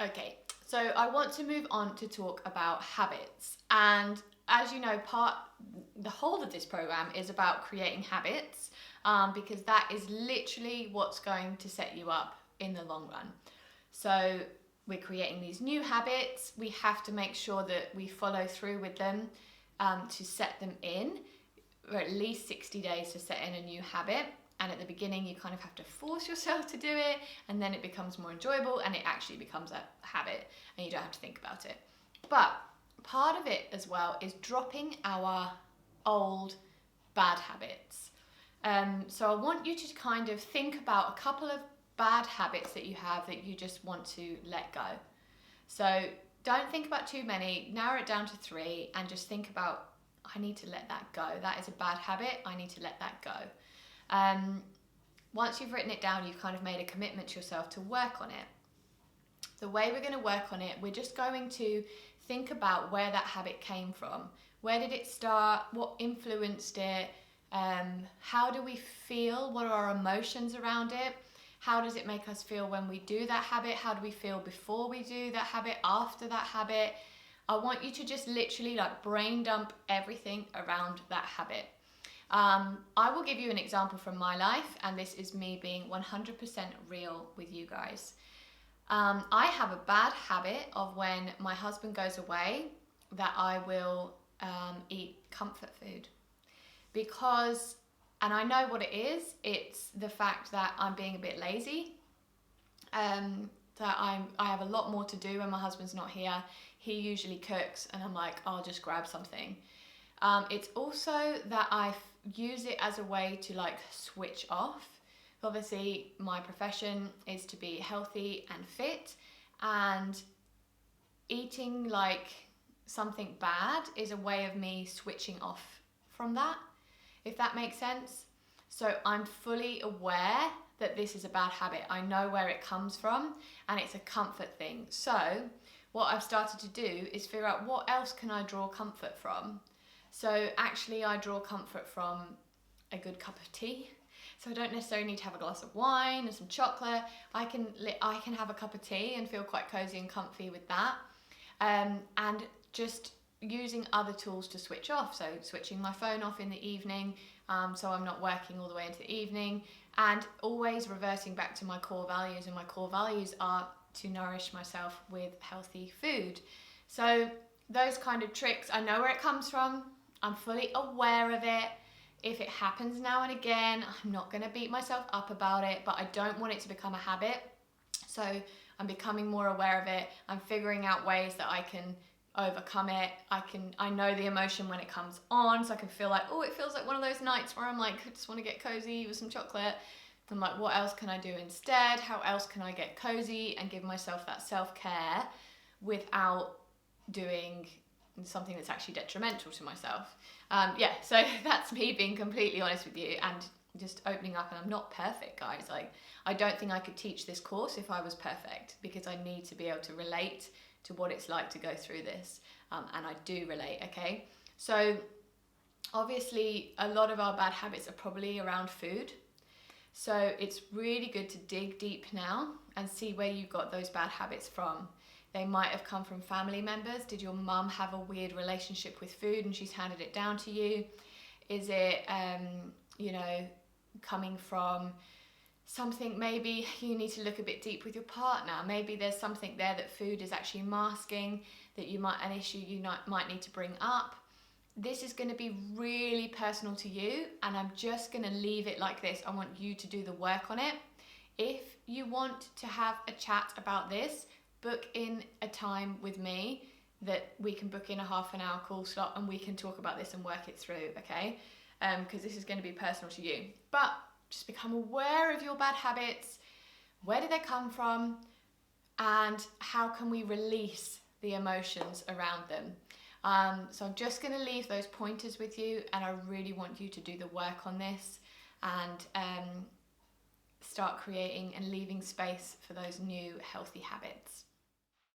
Okay, so I want to move on to talk about habits. And as you know, the whole of this program is about creating habits, because that is literally what's going to set you up in the long run. So we're creating these new habits. We have to make sure that we follow through with them, to set them in, or at least 60 days to set in a new habit. And at the beginning, you kind of have to force yourself to do it, and then it becomes more enjoyable and it actually becomes a habit and you don't have to think about it. But part of it as well is dropping our old bad habits. So I want you to kind of think about a couple of bad habits that you have that you just want to let go. So don't think about too many, narrow it down to 3 and just think about, I need to let that go. That is a bad habit. I need to let that go. Once you've written it down, you've kind of made a commitment to yourself to work on it. The way we're going to work on it, we're just going to think about where that habit came from. Where did it start? What influenced it? How do we feel? What are our emotions around it? How does it make us feel when we do that habit? How do we feel before we do that habit, after that habit? I want you to just literally like brain dump everything around that habit. I will give you an example from my life, and this is me being 100% real with you guys. I have a bad habit of when my husband goes away that I will eat comfort food, because, and I know what it is, it's the fact that I'm being a bit lazy, that I have a lot more to do when my husband's not here. He usually cooks and I'm like, I'll just grab something. It's also that I use it as a way to like switch off. Obviously, my profession is to be healthy and fit, and eating like something bad is a way of me switching off from that, if that makes sense. So I'm fully aware that this is a bad habit. I know where it comes from, and it's a comfort thing. So what I've started to do is figure out what else can I draw comfort from. So actually I draw comfort from a good cup of tea. So I don't necessarily need to have a glass of wine and some chocolate. I can have a cup of tea and feel quite cozy and comfy with that. And just using other tools to switch off. So switching my phone off in the evening, so I'm not working all the way into the evening, and always reverting back to my core values. And my core values are to nourish myself with healthy food. So those kind of tricks, I know where it comes from. I'm fully aware of it. If it happens now and again, I'm not going to beat myself up about it, but I don't want it to become a habit. So I'm becoming more aware of it. I'm figuring out ways that I can overcome it. I know the emotion when it comes on, so I can feel like, oh, it feels like one of those nights where I'm like, I just want to get cozy with some chocolate. I'm like, what else can I do instead? How else can I get cozy and give myself that self-care without doing something that's actually detrimental to myself? So that's me being completely honest with you and just opening up. And I'm not perfect, guys. Like, I don't think I could teach this course if I was perfect, because I need to be able to relate to what it's like to go through this, and I do relate. Okay, so obviously a lot of our bad habits are probably around food, so it's really good to dig deep now and see where you got those bad habits from. They might have come from family members. Did your mum have a weird relationship with food and she's handed it down to you? Is it, coming from something, maybe you need to look a bit deep with your partner. Maybe there's something there that food is actually masking, that an issue you might need to bring up. This is going to be really personal to you, and I'm just going to leave it like this. I want you to do the work on it. If you want to have a chat about this, book in a time with me that we can book in a half an hour call slot and we can talk about this and work it through, okay? Because this is going to be personal to you. But just become aware of your bad habits. Where did they come from? And how can we release the emotions around them? So I'm just going to leave those pointers with you, and I really want you to do the work on this and start creating and leaving space for those new healthy habits.